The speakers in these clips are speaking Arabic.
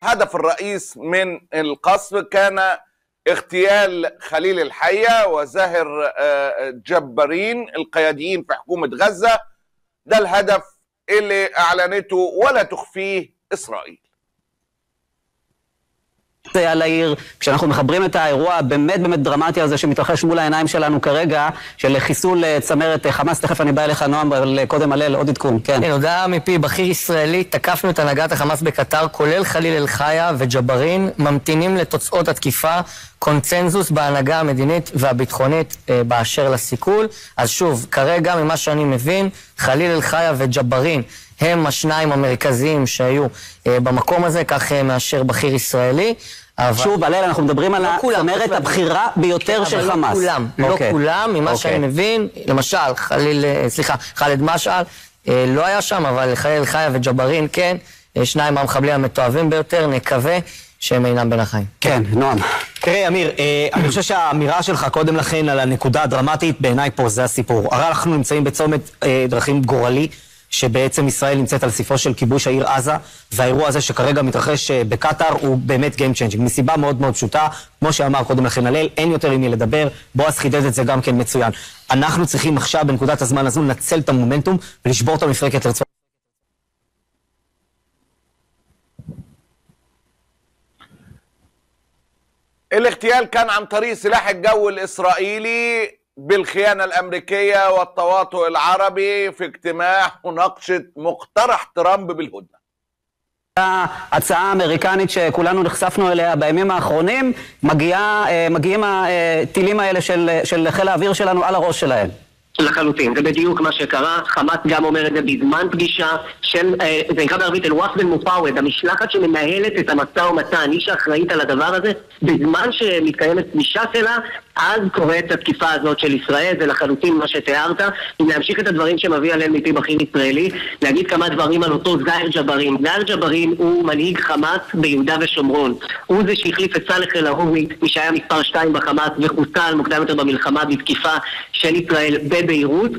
هدف الرئيس من القصف كان اغتيال خليل الحية وزاهر جبارين القياديين في حكومة غزة. ده الهدف اللي أعلنته ولا تخفيه إسرائيل. על העיר, כשאנחנו מחברים את האירוע באמת דרמטי הזה שמתרחש מול העיניים שלנו כרגע, של חיסול צמרת חמאס. תכף אני בא אליך נועם, אבל קודם הלל עוד עדכון. כן. הודעה מפי בכיר ישראלי, תקפנו את הנהגת החמאס בקטר, כולל חליל אל-חיה וג'בארין, ממתינים לתוצאות התקיפה, קונצנזוס בהנהגה המדינית והביטחונית באשר לסיכול. אז שוב, כרגע ממה שאני מבין, חליל אל-חיה וג'בארין הם השניים המרכזיים שהיו במקום הזה, כך מאשר בכיר ישראלי. שוב, הלל, אנחנו מדברים על הצמרת הבכירה ביותר של חמאס. לא כולם, ממה שאני מבין, למשל, חאלד משעל לא היה שם, אבל חליל אל-חיה וג'בארין כן, שניים המחבלים המתועבים ביותר, נקווה שהם אינם בין החיים. כן, נועם. תראה, אמיר, אני חושב שהאמירה שלך קודם לכן על הנקודה הדרמטית, בעיניי פה זה הסיפור. הרי אנחנו נמצאים בצומת דרכים גורלי, שבעצם ישראל נמצאת על ספרו של כיבוש העיר עזה, והאירוע הזה שכרגע מתרחש בקטר הוא באמת game changing, מסיבה מאוד מאוד פשוטה, כמו שאמר קודם לכן הלל, אין יותר עם מי לדבר, בועז חידד את זה גם כן מצוין. אנחנו צריכים עכשיו בנקודת הזמן הזו לנצל את המומנטום ולשבור את המפרקת לרצועת. الاغتيال كان عن طريق سلاح الجو الإسرائيلي بالخيانة الأمريكية والتواطؤ العربي في اجتماع مناقشة مقترح טראמפ بالهدنة. ההצעה האמריקנית שכולנו נחשפנו אליה בימים האחרונים, מגיעים הטילים האלה של חיל האוויר שלנו על הראש שלהם. לחלוטין, זה בדיוק מה שקרה. חמאס גם אומר את זה בזמן פגישה של, זה נקרא בערבית אל-וואפד אל-מופאווד, המשלחת שמנהלת את המשא ומתן, היא שאחראית על הדבר הזה, בזמן שמתקיימת פגישה שלה, אז קורית התקיפה הזאת של ישראל. זה לחלוטין מה שתיארת. אם להמשיך את הדברים שמביא עליהם מפי בכיר ישראלי, להגיד כמה דברים על אותו זאהר ג'בארין. זאהר ג'בארין הוא מנהיג חמאס ביהודה ושומרון. הוא זה שהחליף את סאלח אל-עארורי, מי שהיה מספר 2 בחמאס וחוסל מוקדם יותר במלחמה בתקיפה של ישראל בביירות.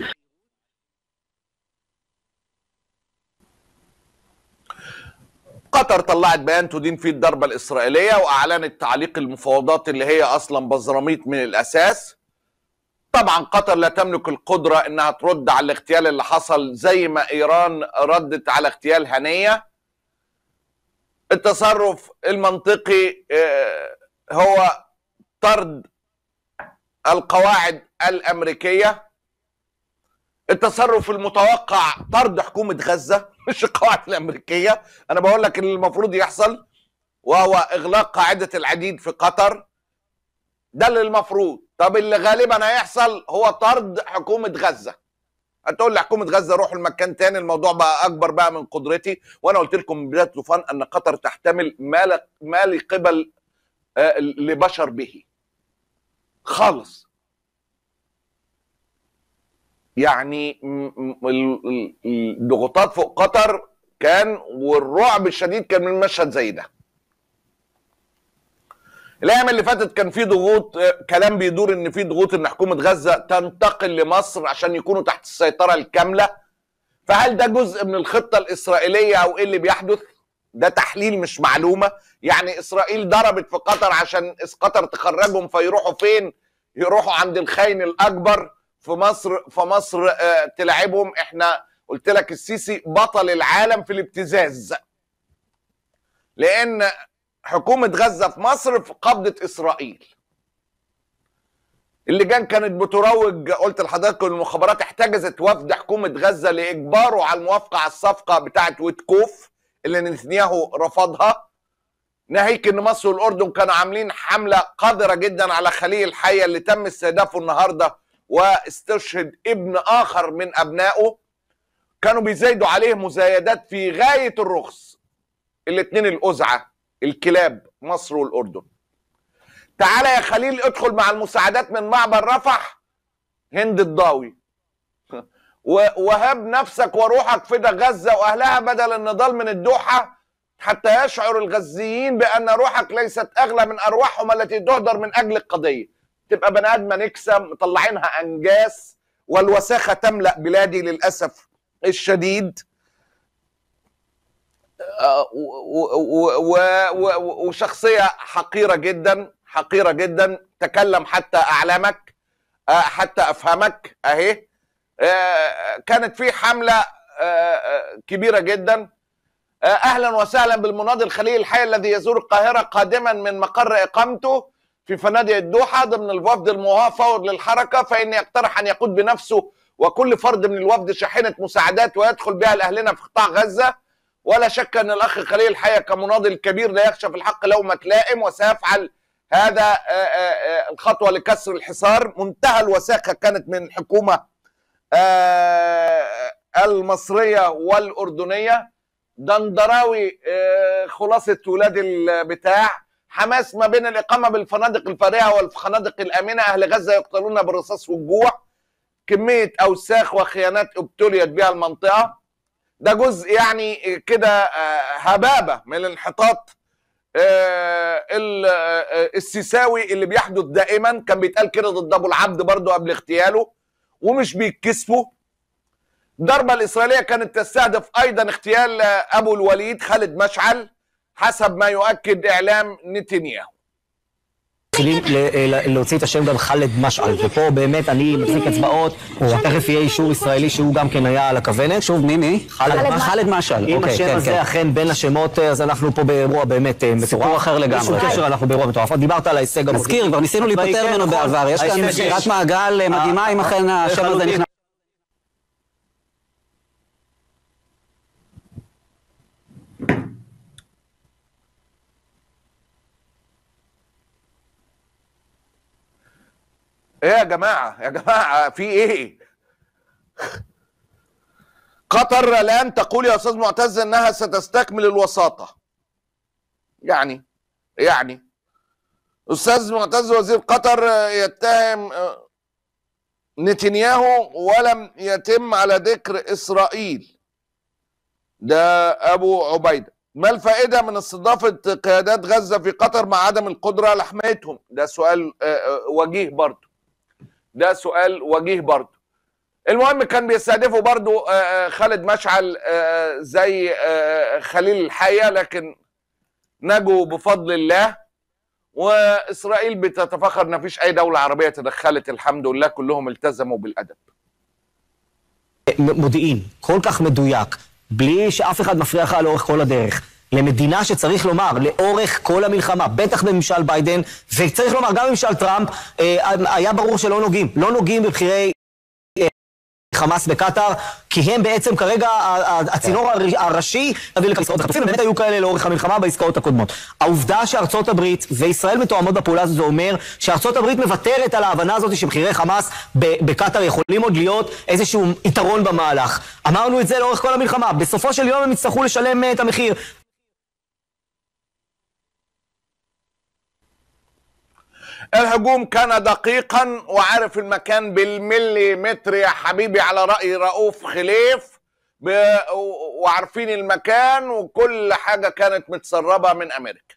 قطر طلعت بيان تدين فيه الضربة الإسرائيلية وأعلنت تعليق المفاوضات اللي هي أصلا بزراميط من الأساس. طبعا قطر لا تملك القدرة إنها ترد على الاغتيال اللي حصل زي ما إيران ردت على اغتيال هنية. التصرف المنطقي هو طرد القواعد الأمريكية. التصرف المتوقع طرد حكومة غزة مش القواعد الأمريكية. أنا بقول لك اللي المفروض يحصل وهو إغلاق قاعدة العديد في قطر. ده اللي المفروض. طب اللي غالبا هيحصل هو طرد حكومة غزة. هتقول لي حكومة غزة روحوا لمكان تاني، الموضوع بقى أكبر بقى من قدرتي. وأنا قلت لكم من بداية طوفان أن قطر تحتمل ما لقبل لبشر به خالص. يعني الضغوطات فوق قطر كان، والرعب الشديد كان من مشهد زي ده. الايام اللي فاتت كان في ضغوط، كلام بيدور ان في ضغوط ان حكومه غزه تنتقل لمصر عشان يكونوا تحت السيطره الكامله. فهل ده جزء من الخطه الاسرائيليه او ايه اللي بيحدث؟ ده تحليل مش معلومه. يعني اسرائيل ضربت في قطر عشان قطر تخرجهم، فيروحوا فين؟ يروحوا عند الخاين الاكبر في مصر، فمصر تلعبهم. احنا قلت لك السيسي بطل العالم في الابتزاز، لان حكومة غزة في مصر في قبضة اسرائيل. اللجان كانت بتروج، قلت لحضراتكم المخابرات احتجزت وفد حكومة غزة لاجباره على الموافقة على الصفقة بتاعت ويتكوف اللي نتنياهو رفضها، ناهيك ان مصر والاردن كانوا عاملين حملة قادرة جدا على خليل الحية اللي تم استهدافه النهارده واستشهد ابن آخر من أبنائه. كانوا بيزايدوا عليه مزايدات في غاية الرخص. الاثنين الأزعة الكلاب، مصر والأردن. تعالى يا خليل ادخل مع المساعدات من معبر رفح، هند الضاوي، وهب نفسك وروحك فدا غزة وأهلها بدل النضال من الدوحة، حتى يشعر الغزيين بأن روحك ليست أغلى من أرواحهم التي تهدر من أجل القضية. تبقى بني ادم نكسه مطلعينها انجاس، والوساخه تملا بلادي للاسف الشديد. وشخصية حقيرة جدا، حقيرة جدا. تكلم حتى أعلمك، حتى أفهمك أهي. كانت في حملة كبيرة جدا. أهلا وسهلا بالمناضل خليل الحي الذي يزور القاهرة قادما من مقر إقامته في فنادق الدوحة ضمن الوفد المفوض للحركة، فإني أقترح أن يقود بنفسه وكل فرد من الوفد شاحنة مساعدات ويدخل بها لأهلنا في قطاع غزة. ولا شك أن الأخ خليل الحي كمناضل كبير لا يخشى في الحق لومة لائم، وسيفعل هذا الخطوة لكسر الحصار. منتهى الوساخة كانت من الحكومة المصرية والأردنية. دندراوي خلاصة ولاد البتاع. حماس ما بين الإقامة بالفنادق الفارهة والفنادق الآمنة. أهل غزة يقتلون بالرصاص والجوع. كمية أوساخ وخيانات ابتليت بها المنطقة. ده جزء يعني كده هبابة من الانحطاط السيساوي اللي بيحدث دائما. كان بيتقال كده ضد أبو العبد برضو قبل اغتياله ومش بيتكسفوا. الضربة الإسرائيلية كانت تستهدف أيضا اغتيال أبو الوليد خالد مشعل حسب ما يؤكد إعلام نتنياهو. להוציא את השם גם חאלד משעל, ופה באמת אני מחזיק אצבעות, תכף יהיה אישור ישראלי שהוא גם כן היה על הכוונת. שוב, מי? חאלד משעל. אם השם הזה אכן בין השמות, אז אנחנו פה באירוע באמת מטורף. סיפור אחר לגמרי. בשום קשר אנחנו באירוע מטורף. דיברת על ההישג המודיעיני. מזכיר, כבר ניסינו להיפטר ממנו בעבר. יש כאן סגירת מעגל מדהימה אם אכן השם הזה נכנס. ايه يا جماعة يا جماعة في ايه؟ قطر الان تقول يا استاذ معتز انها ستستكمل الوساطة. يعني استاذ معتز وزير قطر يتهم نتنياهو ولم يتم على ذكر اسرائيل. ده ابو عبيدة. ما الفائدة من استضافة قيادات غزة في قطر مع عدم القدرة على حمايتهم؟ ده سؤال وجيه برضه. المهم كان بيستهدفوا برضه خالد مشعل زي خليل الحية، لكن نجوا بفضل الله. وإسرائيل بتتفخر ان مفيش أي دولة عربية تدخلت، الحمد لله كلهم التزموا بالأدب. מודיעין, כל כך מדויק, בלי שאף אחד מפריע לך לאורך כל הדרך. למדינה שצריך לומר, לאורך כל המלחמה, בטח בממשל ביידן, וצריך לומר גם בממשל טראמפ, היה ברור שלא נוגעים. לא נוגעים בבחירי חמאס בקטר, כי הם בעצם כרגע הצינור הראשי להביא לעסקאות החטופים, ובאמת היו כאלה לאורך המלחמה בעסקאות הקודמות. העובדה שארצות הברית וישראל מתואמות בפעולה הזאת, זה אומר שארצות הברית מוותרת על ההבנה הזאת שבחירי חמאס בקטר יכולים עוד להיות איזשהו יתרון במהלך. אמרנו את זה לאורך כל המלחמה. בסופו של יום הם יצטרכו לשלם את המחיר. الهجوم كان دقيقا وعارف المكان بالمليمتر يا حبيبي على رأي رؤوف خليف، وعارفين المكان وكل حاجة كانت متسربة من أمريكا.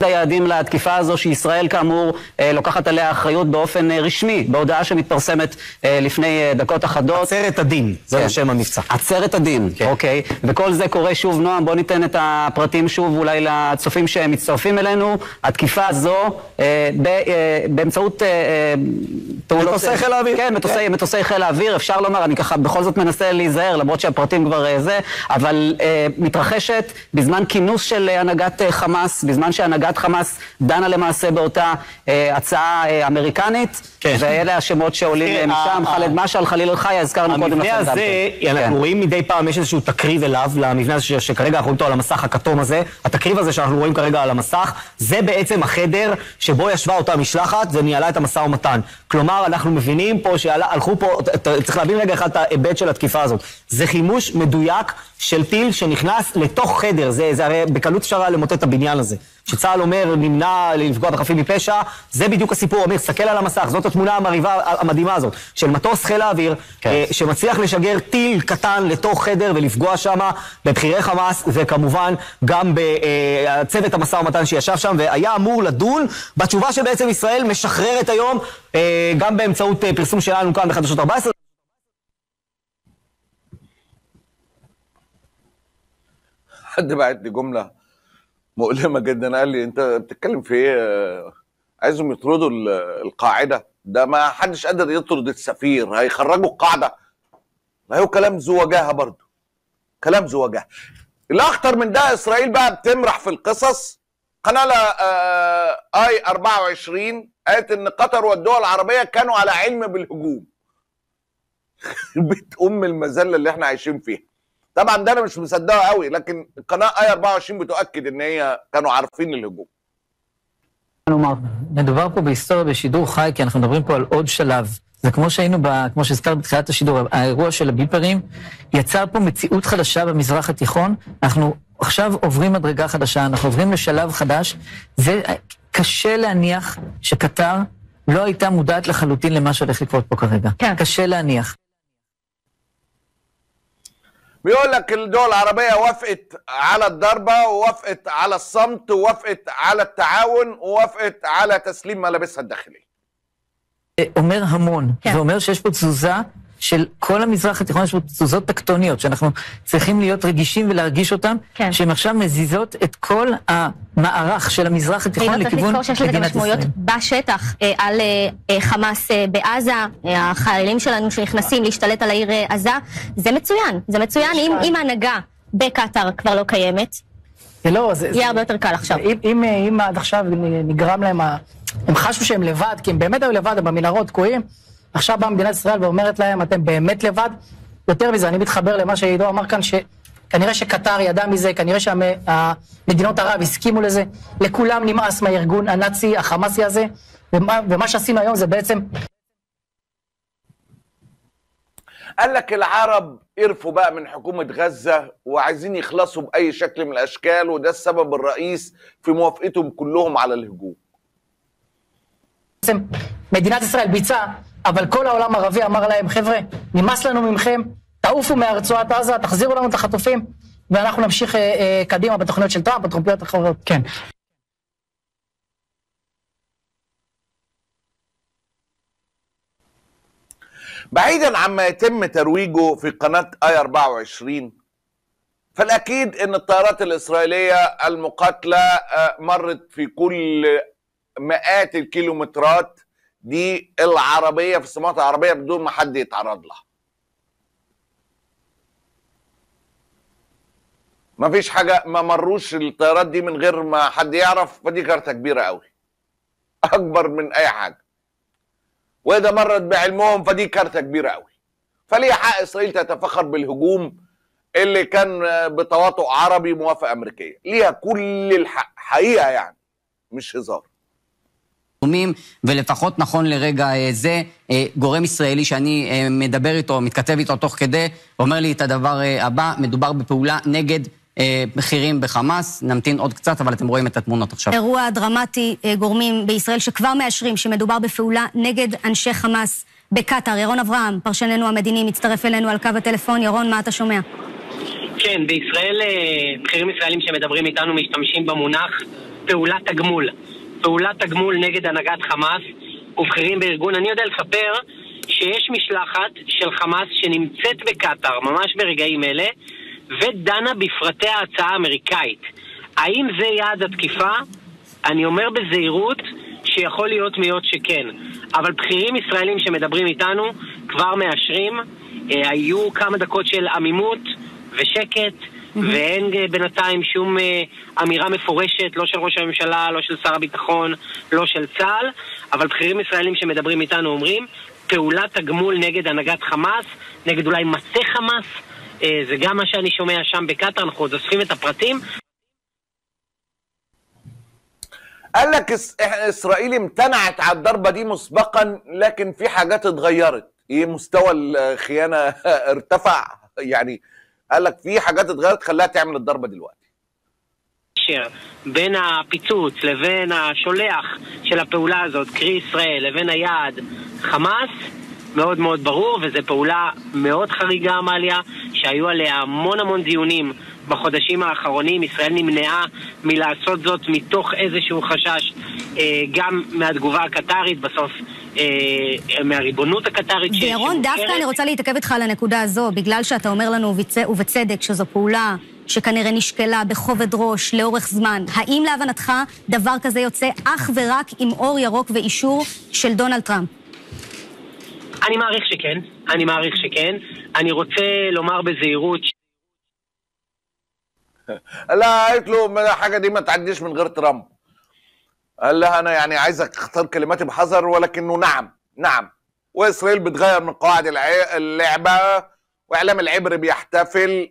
היעדים להתקיפה הזו שישראל כאמור לוקחת עליה אחריות באופן רשמי, בהודעה שמתפרסמת לפני דקות אחדות. עצרת הדין, זה השם המבצע. עצרת הדין, אוקיי. וכל זה קורה שוב, נועם, בוא ניתן את הפרטים שוב אולי לצופים שמצטרפים אלינו. התקיפה הזו באמצעות מטוסי חיל האוויר. כן, מטוסי חיל האוויר, אפשר לומר, אני ככה בכל זאת מנסה להיזהר, למרות שהפרטים כבר זה, אבל מתרחשת בזמן כינוס של הנהגת חמאס, בזמן שהנהגת חמאס דנה למעשה באותה הצעה אמריקנית, ואלה השמות שעולים משם, חאלד משעל, חליל אל-חי, הזכרנו קודם לכן. המבנה הזה, אנחנו רואים מדי פעם, יש איזשהו תקריב אליו, למבנה הזה שכרגע אנחנו רואים אותו על המסך הכתום הזה, התקריב הזה שאנחנו רואים כרגע על המסך, זה בעצם החדר שבו ישבה אותה משלחת וניהלה את המשא ומתן. כלומר, אנחנו מבינים פה שהלכו פה, צריך להבין רגע אחד את ההיבט של התקיפה הזאת. זה חימוש מדויק של טיל שנכנס לתוך חדר, זה הרי בקלות אפשר למוטט את הבניין הזה. שצה"ל אומר נמנע לפגוע בחפים מפשע, זה בדיוק הסיפור. אמיר, סתכל על המסך, זאת התמונה המדהימה הזאת, של מטוס חיל האוויר, שמצליח לשגר טיל קטן לתוך חדר ולפגוע שם בבחירי חמאס, וכמובן גם בצוות המשא ומתן שישב שם, והיה אמור לדון בתשובה שבעצם ישראל משחררת היום, גם באמצעות פרסום שלנו כאן בחדשות 14. حد بعت لي جمله مؤلمه جدا، قال لي انت بتتكلم في ايه؟ عايزهم يطردوا القاعده؟ ده ما حدش قادر يطرد السفير، هيخرجوا القاعده؟ ما هو كلام ذو وجاهه برضه، كلام ذو وجاهه. الاخطر من ده اسرائيل بقى بتمرح في القصص. قناه اي 24 قالت ان قطر والدول العربيه كانوا على علم بالهجوم. بيت المذله اللي احنا عايشين فيها. طبعا ده انا مش مصدقه قوي، لكن قناه اي 24 بتؤكد ان هي كانوا عارفين الهجوم. מדובר פה בהיסטוריה בשידור חי, כי אנחנו מדברים פה על עוד שלב. זה כמו שהיינו, כמו שהזכרת בתחילת השידור, האירוע של הביפרים יצר פה מציאות חדשה במזרח התיכון. אנחנו עכשיו עוברים מדרגה חדשה, אנחנו עוברים לשלב חדש. זה קשה להניח שקטר לא הייתה מודעת לחלוטין למה שהולך לקרות פה כרגע. כן. קשה להניח. بيقول لك الدول العربية وافقت على الضربة، ووافقت على الصمت، ووافقت على التعاون، ووافقت على تسليم ملابسها الداخلية. אומר המון, זה אומר שיש פה תזוזה של כל המזרח התיכון, יש פה תזוזות טקטוניות, שאנחנו צריכים להיות רגישים ולהרגיש אותן, שהן עכשיו מזיזות את כל המערך של המזרח התיכון לכיוון צריך לזכור שיש לזה מדינת משמעויות ישראל. בשטח על חמאס בעזה, החיילים שלנו שנכנסים להשתלט על העיר עזה, זה מצוין, זה מצוין. אם ההנהגה בקטר כבר לא קיימת, יהיה הרבה יותר קל עכשיו. אם עד עכשיו נגרם להם, הם חשבו שהם לבד, כי הם באמת היו לבד, הם במנהרות תקועים, עכשיו באה מדינת ישראל ואומרת להם, אתם באמת לבד. יותר מזה, אני מתחבר למה שעידו אמר כאן, שכנראה שקטר ידע מזה, כנראה שהמדינות ערב הסכימו לזה, לכולם נמאס מהארגון הנאצי, החמאסי הזה, ומה שעשינו היום זה בעצם... قال لك العرب قرفوا بقى من حكومة غزة وعايزين يخلصوا بأي شكل من الأشكال، وده السبب الرئيس في موافقتهم كلهم على الهجوم. מדינת ישראל ביצעה, אבל כל העולם הערבי אמר להם, חבר'ה, נמאס לנו ממכם, תעופו מהרצועת עזה, תחזירו לנו את החטופים, ואנחנו נמשיך קדימה בתוכניות של טראמפ, בתוכניות אחרות. כן. بعيدا عما يتم ترويجه في قناة اي 24، فالأكيد أن الطائرات الإسرائيلية المقاتلة مرت في كل مئات الكيلومترات دي العربية في السماوات العربية بدون ما حد يتعرض لها. ما فيش حاجة، ما مروش الطيارات دي من غير ما حد يعرف، فدي كارثة كبيرة قوي أكبر من أي حاجة. وإذا مرت بعلمهم فدي كارثة كبيرة قوي. فليه حق إسرائيل تتفخر بالهجوم اللي كان بتواطؤ عربي موافقة أمريكية؟ ليها كل الحق حقيقة يعني، مش هزار. ולפחות נכון לרגע זה, גורם ישראלי שאני מדבר איתו, מתכתב איתו תוך כדי, אומר לי את הדבר הבא, מדובר בפעולה נגד בכירים בחמאס, נמתין עוד קצת, אבל אתם רואים את התמונות עכשיו. אירוע דרמטי, גורמים בישראל שכבר מאשרים שמדובר בפעולה נגד אנשי חמאס בקטר. ירון אברהם, פרשננו המדיני, מצטרף אלינו על קו הטלפון. ירון, מה אתה שומע? כן, בישראל בכירים ישראלים שמדברים איתנו משתמשים במונח פעולת תגמול. פעולת תגמול נגד הנהגת חמאס ובכירים בארגון. אני יודע לספר שיש משלחת של חמאס שנמצאת בקטר ממש ברגעים אלה ודנה בפרטי ההצעה האמריקאית. האם זה יעד התקיפה? אני אומר בזהירות שיכול להיות מאוד שכן. אבל בכירים ישראלים שמדברים איתנו כבר מאשרים. היו כמה דקות של עמימות ושקט, ואין בינתיים שום אמירה מפורשת, לא של ראש הממשלה, לא של שר הביטחון, לא של צה"ל, אבל בכירים ישראלים שמדברים איתנו אומרים, פעולת תגמול נגד הנהגת חמאס, נגד אולי מטה חמאס, זה גם מה שאני שומע שם בקטר, אנחנו עוד אוספים את הפרטים. قال لك إسرائيل امتنعت على الضربة دي مسبقا، لكن في حاجات اتغيرت. ايه مستوى الخيانة ارتفع يعني. قال لك في حاجات اتغيرت خلاها تعمل الضربة دلوقتي. בין הפיצוץ לבין השולח של הפעולה הזאת, קרי ישראל, לבין היעד חמאס, מאוד מאוד ברור, וזו פעולה מאוד חריגה, עמליה, שהיו עליה המון דיונים בחודשים האחרונים. ישראל נמנעה מלעשות זאת מתוך איזשהו חשש, גם מהתגובה הקטרית, בסוף מהריבונות הקטרית. וירון, דווקא אני רוצה להתעכב איתך על הנקודה הזו, בגלל שאתה אומר לנו ובצדק שזו פעולה שכנראה נשקלה בכובד ראש לאורך זמן. האם להבנתך דבר כזה יוצא אך ורק עם אור ירוק ואישור של דונלד טראמפ? אני מעריך שכן. אני רוצה לומר בזהירות لا قلت له حاجة دي ما تعديش من غير ترامب. قال لها أنا يعني عايزك تختار كلماتي بحذر، ولكنه نعم وإسرائيل بتغير من قواعد اللعبة، وإعلام العبر بيحتفل،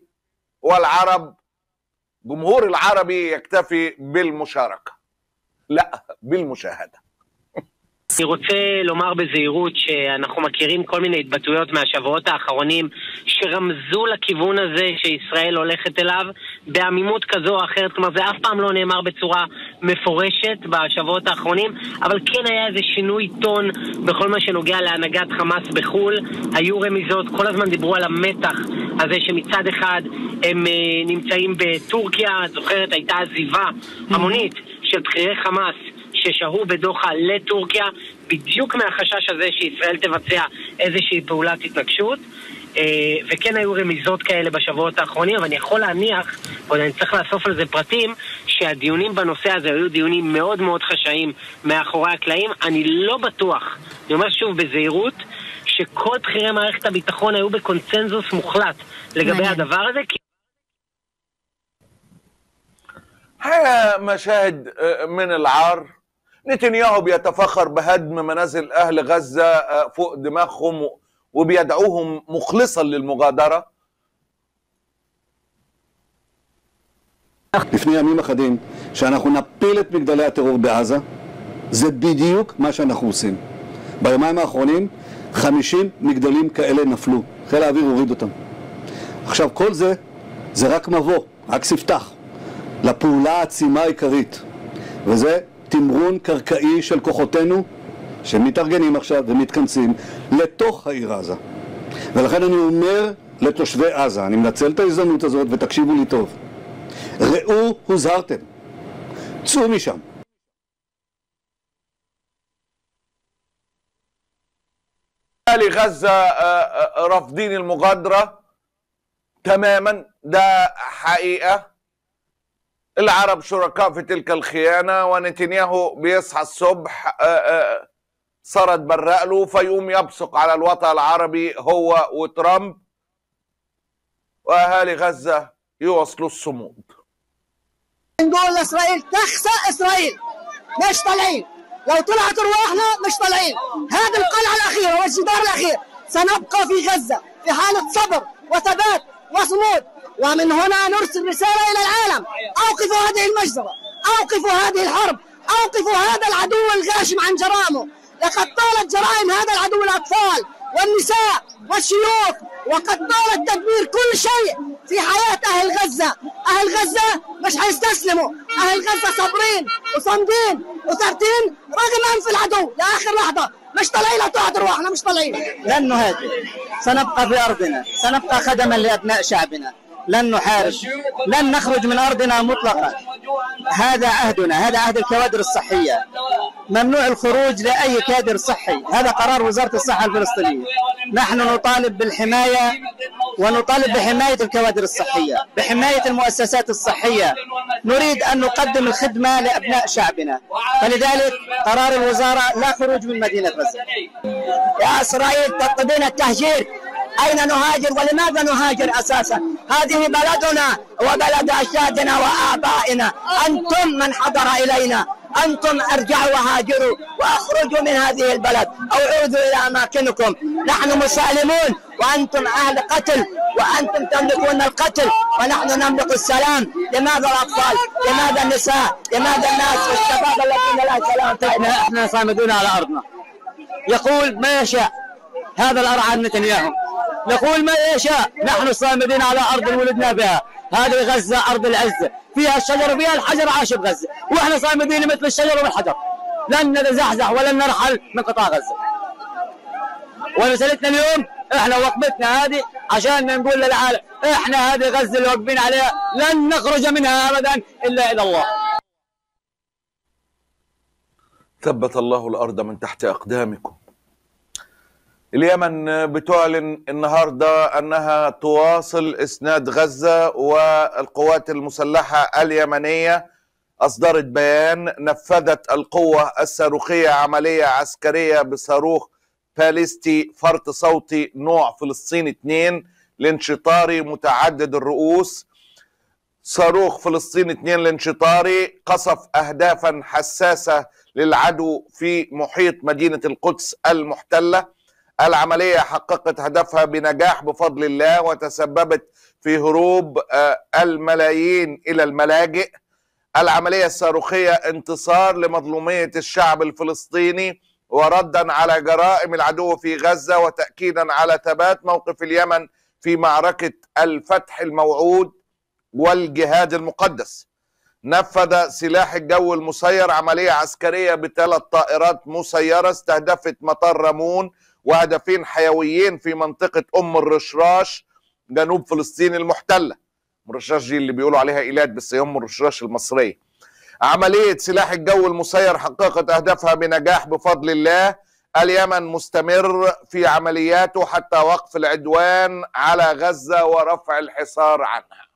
والعرب جمهور العربي يكتفي بالمشاركة لا بالمشاهدة. אני רוצה לומר בזהירות שאנחנו מכירים כל מיני התבטאויות מהשבועות האחרונים שרמזו לכיוון הזה שישראל הולכת אליו בעמימות כזו או אחרת. כלומר, זה אף פעם לא נאמר בצורה מפורשת בשבועות האחרונים, אבל כן היה איזה שינוי טון בכל מה שנוגע להנהגת חמאס בחול. היו רמיזות, כל הזמן דיברו על המתח הזה שמצד אחד הם נמצאים בטורקיה. את זוכרת, הייתה עזיבה המונית של בכירי חמאס ששהו בדוחה לטורקיה, בדיוק מהחשש הזה שישראל תבצע איזושהי פעולת התנגשות, וכן היו רמיזות כאלה בשבועות האחרונים, אבל אני יכול להניח, ועוד אני צריך לאסוף על זה פרטים, שהדיונים בנושא הזה היו דיונים מאוד מאוד חשאיים מאחורי הקלעים. אני לא בטוח, אני אומר שוב בזהירות, שכל בכירי מערכת הביטחון היו בקונצנזוס מוחלט לגבי הדבר הזה. مشاهد من العار. نتنياهو بيتفخر بهدم منازل أهل غزة فوق دماغهم وبيدعوهم مخلصا للمغادرة. לפני ימים אחדים שאנחנו נפיל את מגדלי הטרור בעזה, זה בדיוק מה שאנחנו עושים. ביומיים האחרונים 50 מגדלים כאלה נפלו, חיל האוויר הוריד אותם. עכשיו כל זה רק מבוא, רק ספתח לפעולה העצימה העיקרית, וזה תמרון קרקעי של כוחותינו שמתארגנים עכשיו ומתכנסים לתוך העיר עזה. ולכן אני אומר לתושבי עזה, אני מנצל את ההזדמנות הזאת ותקשיבו לי טוב, ראו הוזהרתם, צאו משם. أهل غزة رافضين المغادرة تماما، ده حقيقة. العرب شركاء في تلك الخيانة، ونتنياهو بيصحى الصبح صرد برق له فيقوم يبصق على الوطن العربي هو وترامب، وأهالي غزة يوصلوا الصمود. نقول لإسرائيل تخسأ إسرائيل، مش طالعين. لو طلعت أرواحنا مش طالعين. هذه القلعة الأخيرة والجدار الأخير سنبقى في غزة في حالة صبر وثبات وصمود. ومن هنا نرسل رسالة إلى العالم: أوقفوا هذه المجزرة، أوقفوا هذه الحرب، أوقفوا هذا العدو الغاشم عن جرائمه. لقد طالت جرائم هذا العدو الأطفال والنساء والشيوخ، وقد طالت تدمير كل شيء في حياة أهل غزة. أهل غزة مش هيستسلموا، أهل غزة صابرين وصامدين وثابتين رغم أنف العدو لآخر لحظة. مش طالعين لو تقعد أرواحنا، مش طالعين. لن نهاجم، سنبقى في أرضنا، سنبقى خدما لأبناء شعبنا، لن نحارب، لن نخرج من أرضنا مطلقا. هذا عهدنا، هذا عهد الكوادر الصحية. ممنوع الخروج لأي كادر صحي، هذا قرار وزارة الصحة الفلسطينية. نحن نطالب بالحماية ونطالب بحماية الكوادر الصحية، بحماية المؤسسات الصحية. نريد أن نقدم الخدمة لأبناء شعبنا، فلذلك قرار الوزارة لا خروج من مدينة غزة. يا إسرائيل تطلبين التهجير، أين نهاجر ولماذا نهاجر أساسا؟ هذه بلدنا وبلد أجدادنا وآبائنا. أنتم من حضر إلينا، أنتم ارجعوا وهاجروا وأخرجوا من هذه البلد أو عودوا إلى أماكنكم. نحن مسالمون وأنتم أهل قتل، وأنتم تملكون القتل ونحن نملك السلام. لماذا الأطفال؟ لماذا النساء؟ لماذا الناس والشباب الذين لا سلام؟ احنا صامدون على أرضنا. يقول ما يشاء هذا الأرعن نتنياهو، نقول ما يشاء. نحن صامدين على أرض ولدنا بها، هذه غزة أرض العزة، فيها الشجر وفيها الحجر، عاش بغزة، وإحنا صامدين مثل الشجر والحجر، لن نتزحزح ولن نرحل من قطاع غزة. ورسالتنا اليوم إحنا وقفتنا هذه عشان نقول للعالم إحنا هذه غزة اللي واقفين عليها لن نخرج منها أبدا إلا إلى الله. ثبت الله الأرض من تحت أقدامكم. اليمن بتعلن النهارده انها تواصل اسناد غزه، والقوات المسلحه اليمنيه اصدرت بيان: نفذت القوه الصاروخيه عمليه عسكريه بصاروخ باليستي فرط صوتي نوع فلسطين 2 الانشطاري متعدد الرؤوس. صاروخ فلسطين 2 الانشطاري قصف اهدافا حساسه للعدو في محيط مدينه القدس المحتله. العمليه حققت هدفها بنجاح بفضل الله، وتسببت في هروب الملايين الى الملاجئ. العمليه الصاروخيه انتصار لمظلوميه الشعب الفلسطيني، وردا على جرائم العدو في غزه، وتاكيدا على ثبات موقف اليمن في معركه الفتح الموعود والجهاد المقدس. نفذ سلاح الجو المسير عمليه عسكريه ب3 طائرات مسيره استهدفت مطار رامون وهدفين حيويين في منطقه ام الرشراش جنوب فلسطين المحتله. الرشراش دي اللي بيقولوا عليها ايلات، بس هي ام الرشراش المصريه. عمليه سلاح الجو المسير حققت اهدافها بنجاح بفضل الله. اليمن مستمر في عملياته حتى وقف العدوان على غزه ورفع الحصار عنها.